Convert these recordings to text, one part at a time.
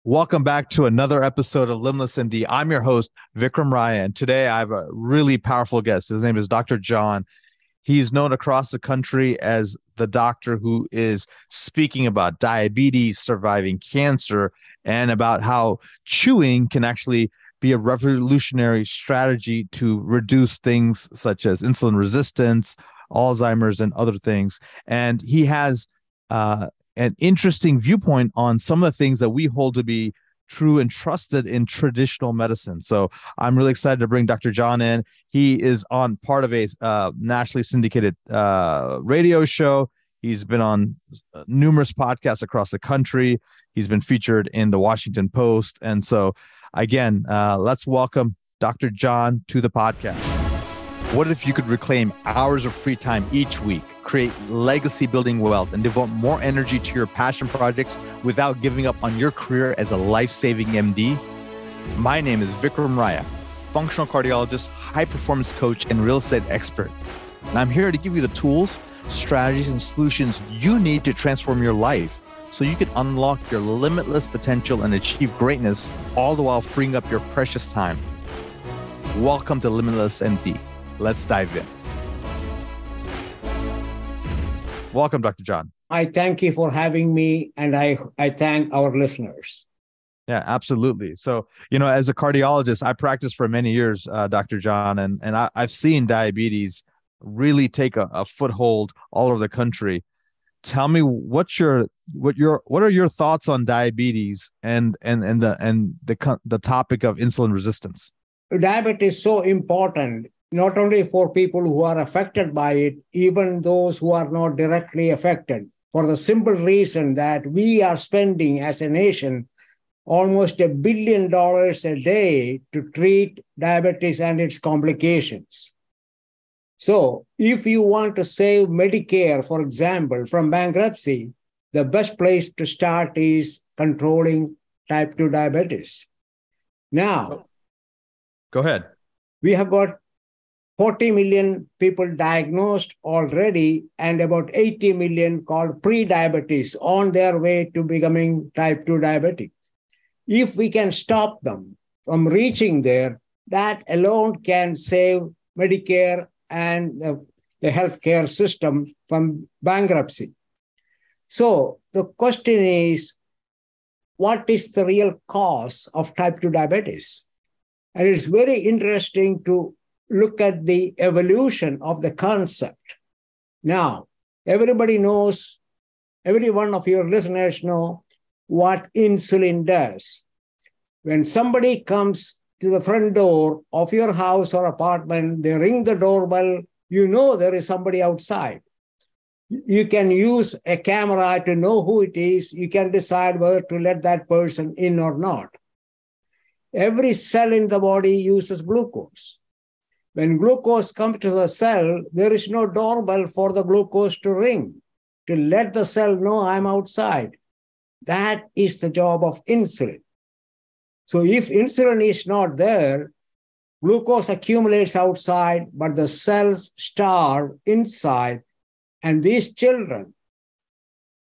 Welcome back to another episode of Limitless MD. I'm your host, Vikram Raya, and today I have a really powerful guest. His name is Dr. John. He's known across the country as the doctor who is speaking about diabetes, surviving cancer, and about how chewing can actually be a revolutionary strategy to reduce things such as insulin resistance, Alzheimer's, and other things. And he has an interesting viewpoint on some of the things that we hold to be true and trusted in traditional medicine. So I'm really excited to bring Dr. John in. He is on part of a nationally syndicated radio show. He's been on numerous podcasts across the country. He's been featured in the Washington Post. And so, again, let's welcome Dr. John to the podcast. What if you could reclaim hours of free time each week, create legacy building wealth, and devote more energy to your passion projects without giving up on your career as a life-saving MD? My name is Vikram Raya, functional cardiologist, high-performance coach, and real estate expert. And I'm here to give you the tools, strategies, and solutions you need to transform your life so you can unlock your limitless potential and achieve greatness, all the while freeing up your precious time. Welcome to Limitless MD. Let's dive in. Welcome, Dr. John. I thank you for having me, and I thank our listeners. Yeah, absolutely. So, as a cardiologist, I practiced for many years, Dr. John, and I've seen diabetes really take a foothold all over the country. Tell me what are your thoughts on diabetes and the topic of insulin resistance? Diabetes is so important, not only for people who are affected by it, even those who are not directly affected, for the simple reason that we are spending as a nation almost $1 billion a day to treat diabetes and its complications. So if you want to save Medicare, for example, from bankruptcy, the best place to start is controlling type 2 diabetes. Now, go ahead. We have got 40 million people diagnosed already and about 80 million called pre-diabetes on their way to becoming type 2 diabetic. If we can stop them from reaching there, that alone can save Medicare and the healthcare system from bankruptcy. So the question is, what is the real cause of type 2 diabetes? And it's very interesting to look at the evolution of the concept. Now, everybody knows, every one of your listeners know what insulin does. When somebody comes to the front door of your house or apartment, they ring the doorbell, you know there is somebody outside. You can use a camera to know who it is. You can decide whether to let that person in or not. Every cell in the body uses glucose. When glucose comes to the cell, there is no doorbell for the glucose to ring, to let the cell know I'm outside. That is the job of insulin. So if insulin is not there, glucose accumulates outside, but the cells starve inside. And these children,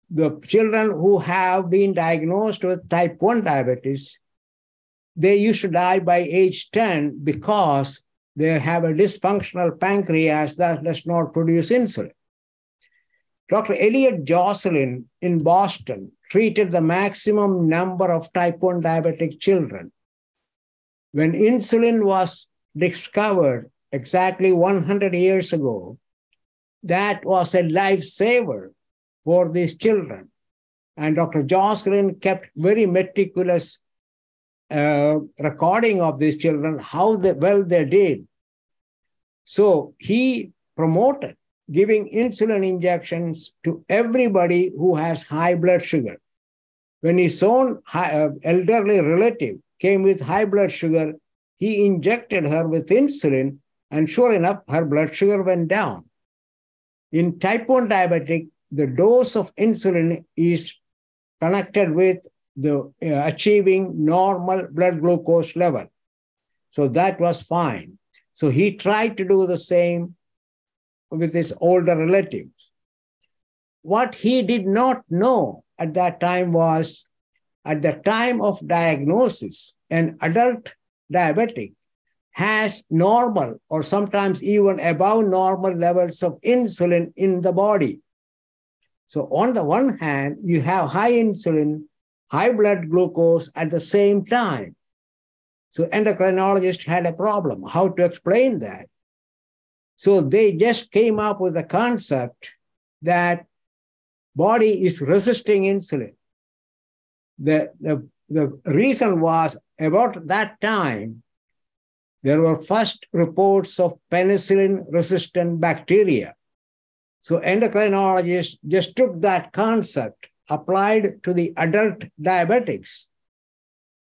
the children who have been diagnosed with type 1 diabetes, they used to die by age 10 because they have a dysfunctional pancreas that does not produce insulin. Dr. Elliot Jocelyn in Boston treated the maximum number of type 1 diabetic children. When insulin was discovered exactly 100 years ago, that was a lifesaver for these children. And Dr. Jocelyn kept very meticulous recording of these children, how well they did. So he promoted giving insulin injections to everybody who has high blood sugar. When his own elderly relative came with high blood sugar, he injected her with insulin, and sure enough, her blood sugar went down. In type 1 diabetic, the dose of insulin is connected with the achieving normal blood glucose level. So that was fine. So he tried to do the same with his older relatives. What he did not know at that time was At the time of diagnosis, an adult diabetic has normal or sometimes even above normal levels of insulin in the body. So on the one hand, you have high insulin, high blood glucose at the same time. So endocrinologists had a problem, how to explain that. So they just came up with the concept that body is resisting insulin. The reason was about that time, there were first reports of penicillin-resistant bacteria. So endocrinologists just took that concept, applied to the adult diabetics,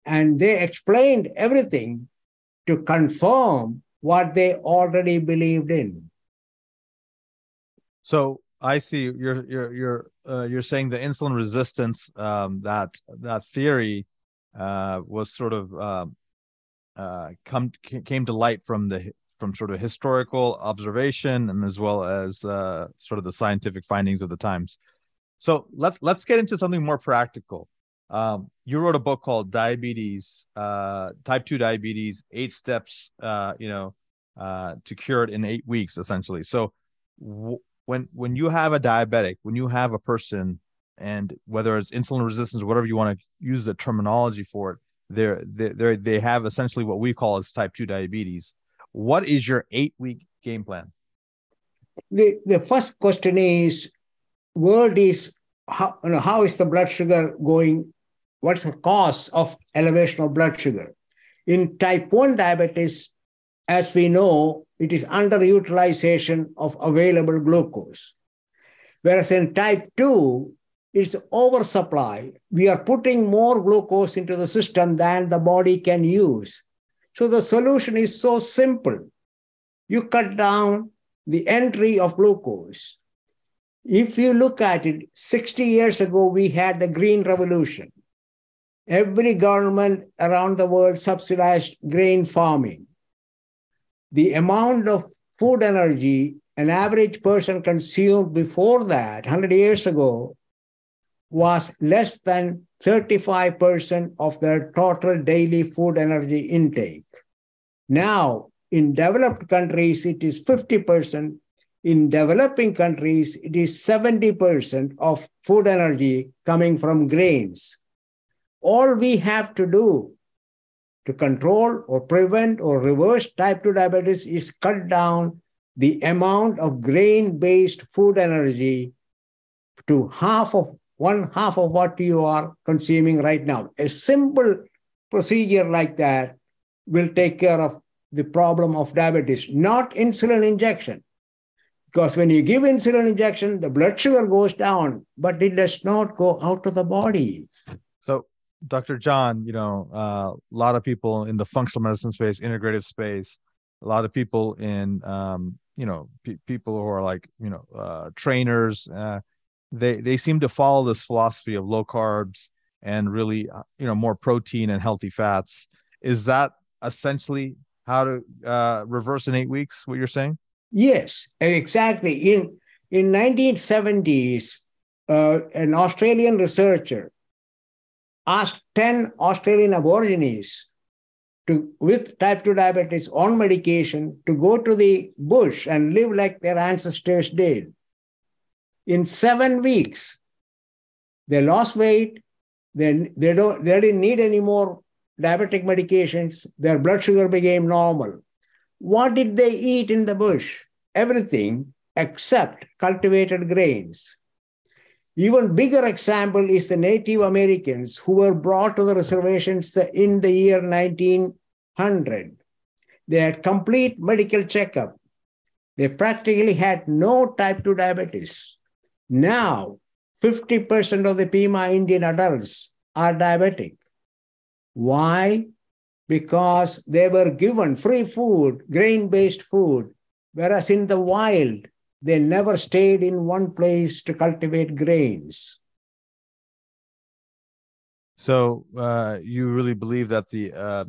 and they explained everything to confirm what they already believed in. So I see you're saying the insulin resistance, that theory was sort of came to light from sort of historical observation and as well as sort of the scientific findings of the times. So let's get into something more practical. You wrote a book called Diabetes, Type 2 Diabetes, 8 Steps, to cure it in 8 weeks, essentially. So when you have a diabetic, when you have a person, and whether it's insulin resistance or whatever you want to use the terminology for it, they have essentially what we call as type 2 diabetes. What is your 8-week game plan? The first question is, word is how is the blood sugar going? What's the cause of elevation of blood sugar? In type 1 diabetes, as we know, it is underutilization of available glucose. Whereas in type 2, it's oversupply. We are putting more glucose into the system than the body can use. So the solution is so simple. You cut down the entry of glucose. If you look at it, 60 years ago, we had the Green Revolution. Every government around the world subsidized grain farming. The amount of food energy an average person consumed before that, 100 years ago, was less than 35% of their total daily food energy intake. Now, in developed countries, it is 50%. In developing countries, it is 70% of food energy coming from grains. All we have to do to control or prevent or reverse type 2 diabetes is cut down the amount of grain-based food energy to one half of what you are consuming right now. A simple procedure like that will take care of the problem of diabetes, not insulin injection. Because when you give insulin injection, the blood sugar goes down, but it does not go out of the body. So, Dr. John, a lot of people in the functional medicine space, integrative space, a lot of people in, people who are like, trainers, they seem to follow this philosophy of low carbs and really, more protein and healthy fats. Is that essentially how to reverse in 8 weeks, what you're saying? Yes, exactly. In 1970s, an Australian researcher asked 10 Australian Aborigines with type 2 diabetes on medication to go to the bush and live like their ancestors did. In 7 weeks, they lost weight. They didn't need any more diabetic medications. Their blood sugar became normal. What did they eat in the bush? Everything except cultivated grains. Even bigger example is the Native Americans who were brought to the reservations in the year 1900. They had complete medical checkup. They practically had no type 2 diabetes. Now, 50% of the Pima Indian adults are diabetic. Why? Because they were given free food, grain-based food, whereas in the wild, they never stayed in one place to cultivate grains. So you really believe that the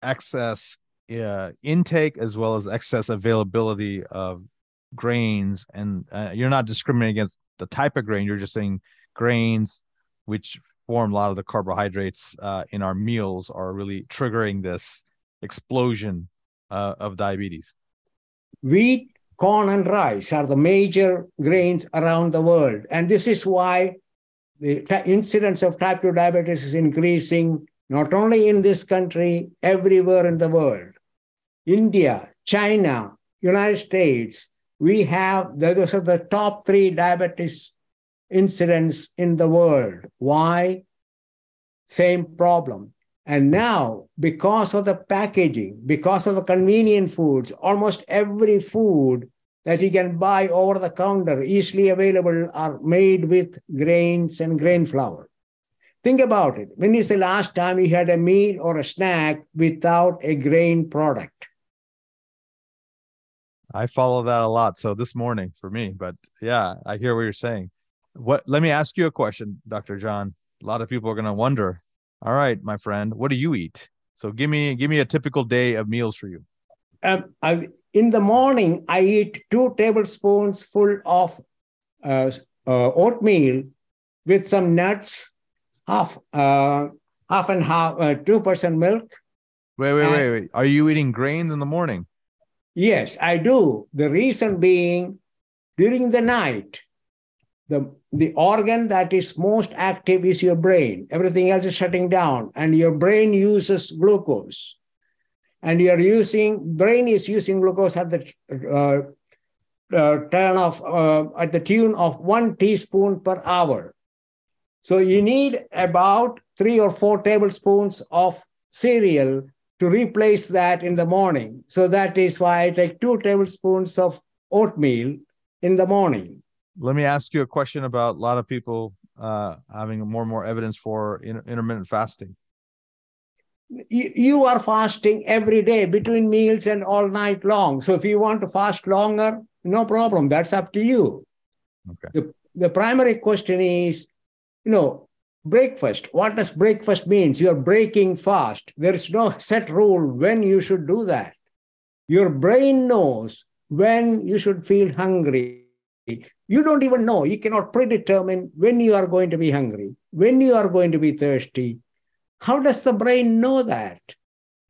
excess intake as well as excess availability of grains, and you're not discriminating against the type of grain, you're just saying grains which form a lot of the carbohydrates in our meals, are really triggering this explosion of diabetes? Wheat, corn, and rice are the major grains around the world. And this is why the incidence of type 2 diabetes is increasing, not only in this country, everywhere in the world. India, China, United States, those are the top 3 diabetes incidents in the world. Why? Same problem. And now, because of the packaging, because of the convenient foods, almost every food that you can buy over the counter, easily available, are made with grains and grain flour. Think about it. When is the last time you had a meal or a snack without a grain product? I follow that a lot. So this morning for me, but yeah, I hear what you're saying. Let me ask you a question, Dr. John. A lot of people are going to wonder, all right, my friend, what do you eat? So give me a typical day of meals for you. In the morning, I eat 2 tablespoons full of oatmeal with some nuts, half and half, 2% milk. Wait. Are you eating grains in the morning? Yes, I do. The reason being, during the night, the organ that is most active is your brain. Everything else is shutting down, and your brain uses glucose. And brain is using glucose at the at the tune of 1 teaspoon per hour. So you need about 3 or 4 tablespoons of cereal to replace that in the morning. So that is why I take 2 tablespoons of oatmeal in the morning. Let me ask you a question about a lot of people having more and more evidence for intermittent fasting. You are fasting every day between meals and all night long. So if you want to fast longer, no problem. That's up to you. Okay. The primary question is, breakfast. What does breakfast mean? You're breaking fast. There is no set rule when you should do that. Your brain knows when you should feel hungry. You don't even know. You cannot predetermine when you are going to be hungry, when you are going to be thirsty. How does the brain know that?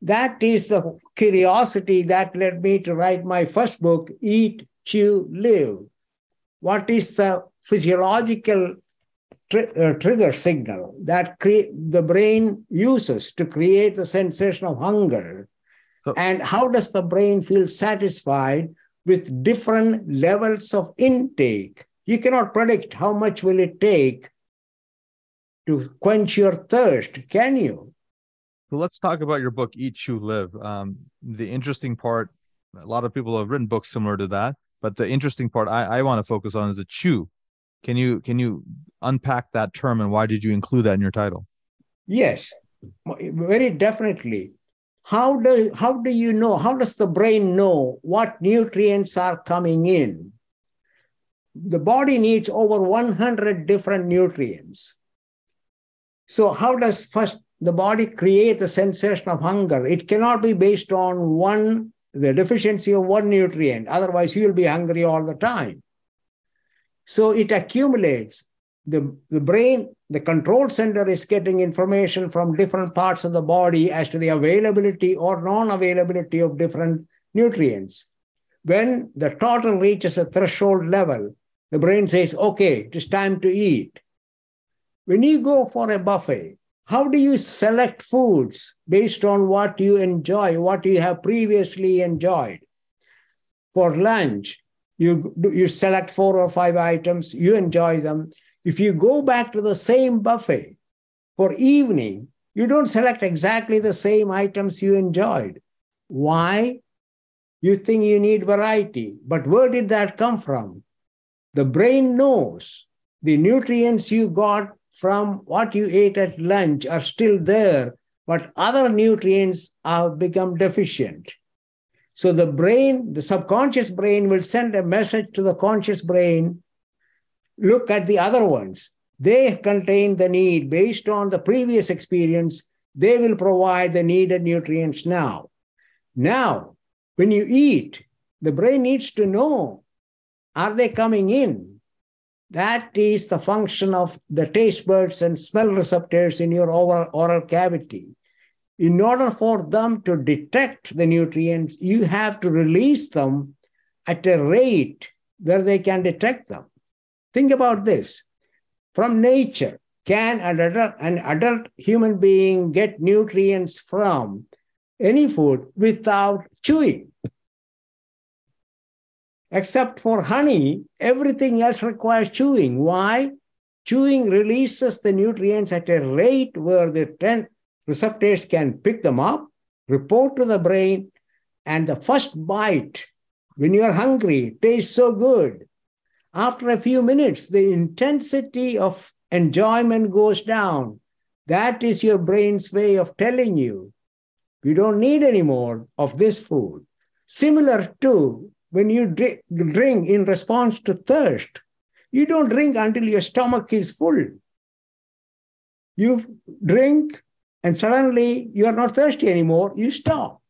That is the curiosity that led me to write my first book, Eat, Chew, Live. What is the physiological trigger signal that the brain uses to create the sensation of hunger? And how does the brain feel satisfied with different levels of intake? You cannot predict how much will it take to quench your thirst, can you? So let's talk about your book, Eat, Chew, Live. The interesting part, a lot of people have written books similar to that, but the interesting part I want to focus on is the chew. Can you unpack that term, and why did you include that in your title? Yes, very definitely. How do you know? How does the brain know what nutrients are coming in? The body needs over 100 different nutrients. So how does first the body create the sensation of hunger? It cannot be based on the deficiency of one nutrient. Otherwise, you will be hungry all the time. So it accumulates. The brain, the control center, is getting information from different parts of the body as to the availability or non-availability of different nutrients. When the total reaches a threshold level, the brain says, okay, it is time to eat. When you go for a buffet, how do you select foods based on what you enjoy, what you have previously enjoyed? For lunch, you select 4 or 5 items, you enjoy them. If you go back to the same buffet for evening, you don't select exactly the same items you enjoyed. Why? You think you need variety. But where did that come from? The brain knows the nutrients you got from what you ate at lunch are still there, but other nutrients have become deficient. So the subconscious brain will send a message to the conscious brain, look at the other ones. They contain the need based on the previous experience. They will provide the needed nutrients now. Now, when you eat, the brain needs to know, are they coming in? That is the function of the taste buds and smell receptors in your oral cavity. In order for them to detect the nutrients, you have to release them at a rate where they can detect them. Think about this. From nature, can an adult human being get nutrients from any food without chewing? Except for honey, everything else requires chewing. Why? Chewing releases the nutrients at a rate where the 10 receptors can pick them up, report to the brain, and the first bite, when you're hungry, tastes so good. After a few minutes, the intensity of enjoyment goes down. That is your brain's way of telling you, you don't need any more of this food. Similar to when you drink in response to thirst, you don't drink until your stomach is full. You drink and suddenly you are not thirsty anymore, you stop.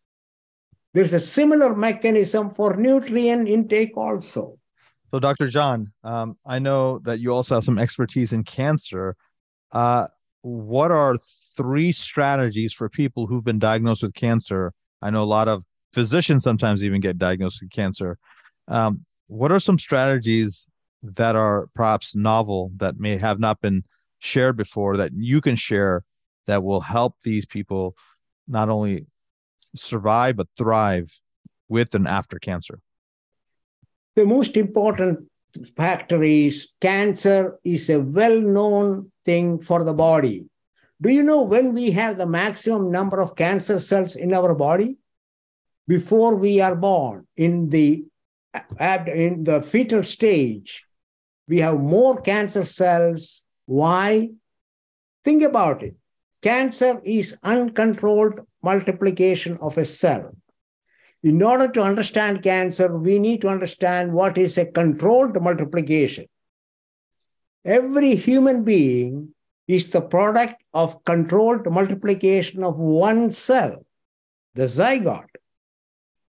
There's a similar mechanism for nutrient intake also. So, Dr. John, I know that you also have some expertise in cancer. What are 3 strategies for people who've been diagnosed with cancer? I know a lot of physicians sometimes even get diagnosed with cancer. What are some strategies that are perhaps novel that may have not been shared before that you can share that will help these people not only survive but thrive with and after cancer? The most important factor is cancer is a well-known thing for the body. Do you know when we have the maximum number of cancer cells in our body? Before we are born, in the fetal stage, we have more cancer cells. Why? Think about it. Cancer is uncontrolled multiplication of a cell. In order to understand cancer, we need to understand what is a controlled multiplication. Every human being is the product of controlled multiplication of one cell, the zygote.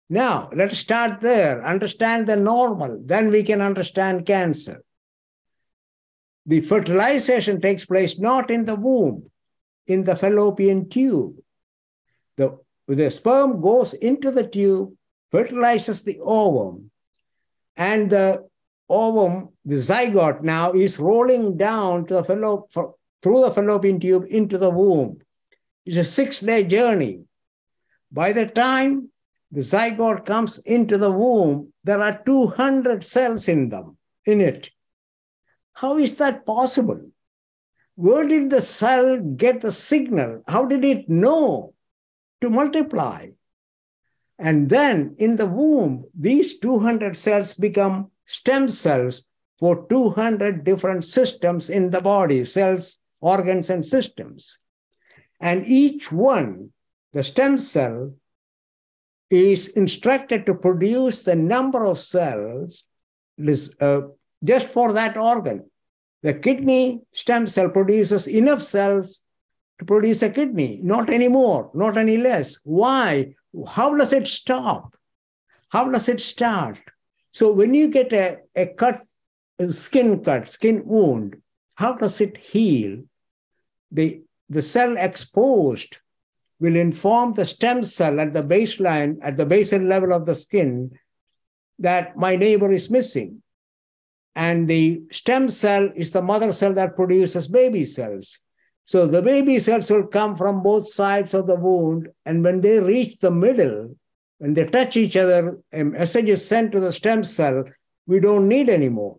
Now, let's start there, understand the normal, then we can understand cancer. The fertilization takes place not in the womb, in the fallopian tube. The sperm goes into the tube, fertilizes the ovum, and the ovum, the zygote now, is rolling down to through the fallopian tube into the womb. It's a 6-day journey. By the time the zygote comes into the womb, there are 200 cells in it. How is that possible? Where did the cell get the signal? How did it know to multiply? And then in the womb, these 200 cells become stem cells for 200 different systems in the body, cells, organs, and systems. And each one, the stem cell, is instructed to produce the number of cells just for that organ. The kidney stem cell produces enough cells to produce a kidney, not any more, not any less. Why? How does it stop? How does it start? So when you get a skin wound, how does it heal? The cell exposed will inform the stem cell at the baseline, at the basal level of the skin, that my neighbor is missing. And the stem cell is the mother cell that produces baby cells. So the baby cells will come from both sides of the wound, and when they reach the middle, when they touch each other, a message is sent to the stem cell, we don't need anymore.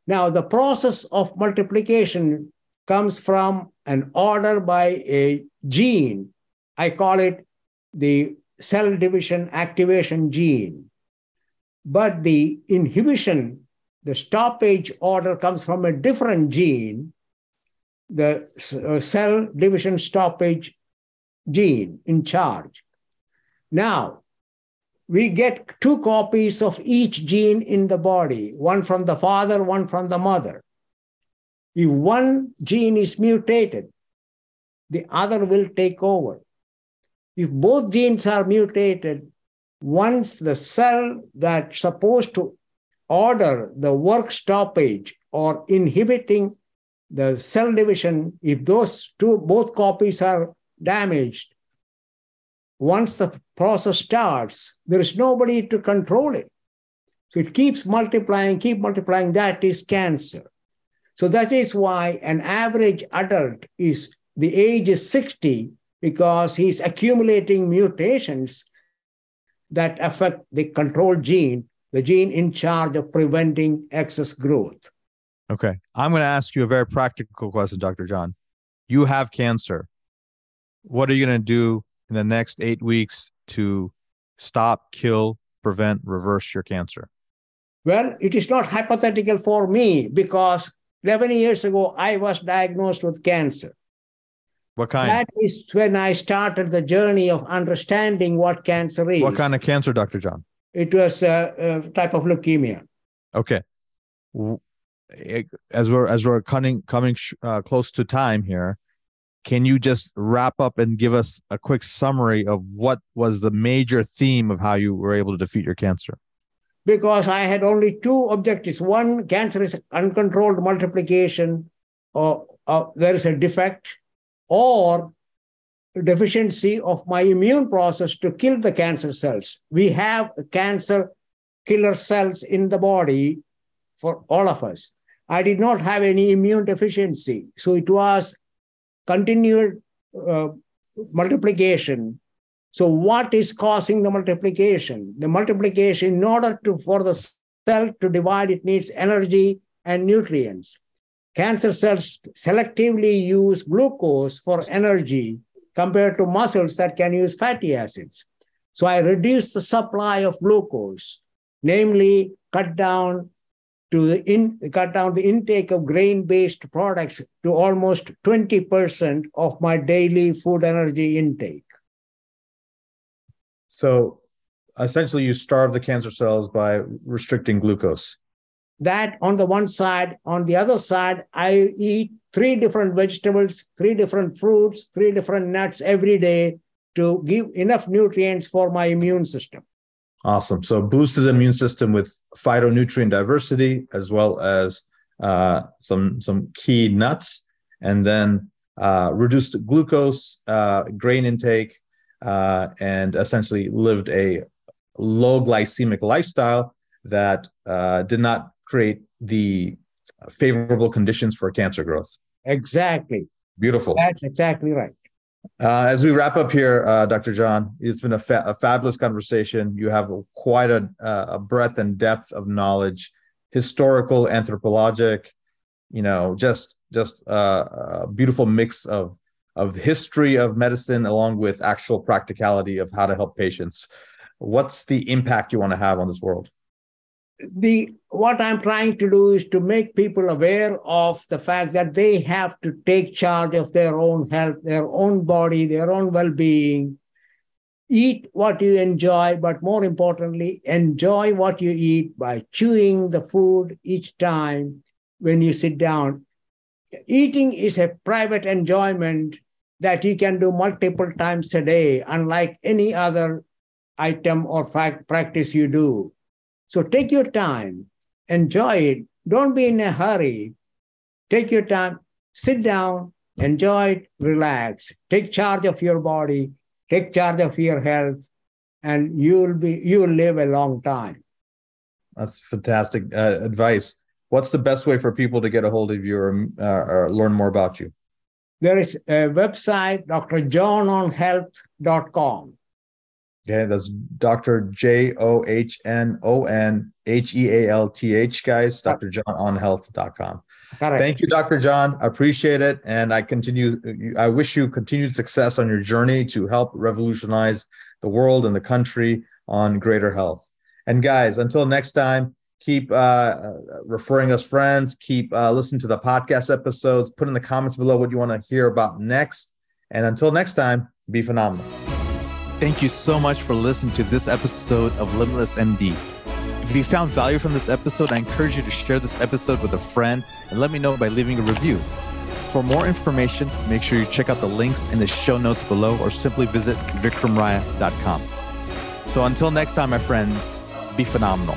Now, the process of multiplication comes from an order by a gene. I call it the cell division activation gene. But the inhibition, the stoppage order, comes from a different gene, the cell division stoppage gene in charge. Now, we get 2 copies of each gene in the body, one from the father, one from the mother. If one gene is mutated, the other will take over. If both genes are mutated, once the cell that's supposed to order the work stoppage or inhibiting the cell division, if both copies are damaged, once the process starts, there is nobody to control it. So it keep multiplying. That is cancer. So that is why an average adult the age is 60, because he's accumulating mutations that affect the control gene, the gene in charge of preventing excess growth. Okay. I'm going to ask you a very practical question, Dr. John. You have cancer. What are you going to do in the next 8 weeks to stop, kill, prevent, reverse your cancer? Well, it is not hypothetical for me, because 11 years ago, I was diagnosed with cancer. What kind? That is when I started the journey of understanding what cancer is. What kind of cancer, Dr. John? It was a type of leukemia. Okay. As we're coming close to time here, can you just wrap up and give us a quick summary of what was the major theme of how you were able to defeat your cancer? Because I had only two objectives. One, cancer is uncontrolled multiplication, or there is a defect or deficiency of my immune process to kill the cancer cells. We have cancer killer cells in the body for all of us. I did not have any immune deficiency. So it was continued multiplication. So what is causing the multiplication? The multiplication, in order for the cell to divide, it needs energy and nutrients. Cancer cells selectively use glucose for energy compared to muscles that can use fatty acids. So I reduced the supply of glucose, namely cut down the intake of grain-based products to almost 20% of my daily food energy intake. So essentially you starve the cancer cells by restricting glucose. That on the one side. On the other side, I eat 3 different vegetables, 3 different fruits, 3 different nuts every day to give enough nutrients for my immune system. Awesome. So boosted the immune system with phytonutrient diversity, as well as some key nuts, and then reduced glucose, grain intake, and essentially lived a low glycemic lifestyle that did not create the favorable conditions for cancer growth. Exactly. Beautiful. That's exactly right. As we wrap up here, Dr. John, it's been a fabulous conversation. You have quite a breadth and depth of knowledge, historical, anthropologic, just a beautiful mix of history of medicine along with actual practicality of how to help patients. What's the impact you want to have on this world? What I'm trying to do is to make people aware of the fact that they have to take charge of their own health, their own body, their own well-being. Eat what you enjoy, but more importantly, enjoy what you eat by chewing the food each time when you sit down. Eating is a private enjoyment that you can do multiple times a day, unlike any other item or practice you do. So take your time, enjoy it. Don't be in a hurry. Take your time, sit down, enjoy it, relax. Take charge of your body, take charge of your health, and you will live a long time. That's fantastic advice. What's the best way for people to get a hold of you or learn more about you? There is a website, drjohnonhealth.com. Okay, that's Dr. JOHNONHEALTH, guys, drjohnonhealth.com. Thank you, Dr. John. I appreciate it. And I wish you continued success on your journey to help revolutionize the world and the country on greater health. And guys, until next time, keep referring us friends, keep listening to the podcast episodes, put in the comments below what you want to hear about next. And until next time, be phenomenal. Thank you so much for listening to this episode of Limitless MD. If you found value from this episode, I encourage you to share this episode with a friend and let me know by leaving a review. For more information, make sure you check out the links in the show notes below or simply visit vikramraya.com. So until next time, my friends, be phenomenal.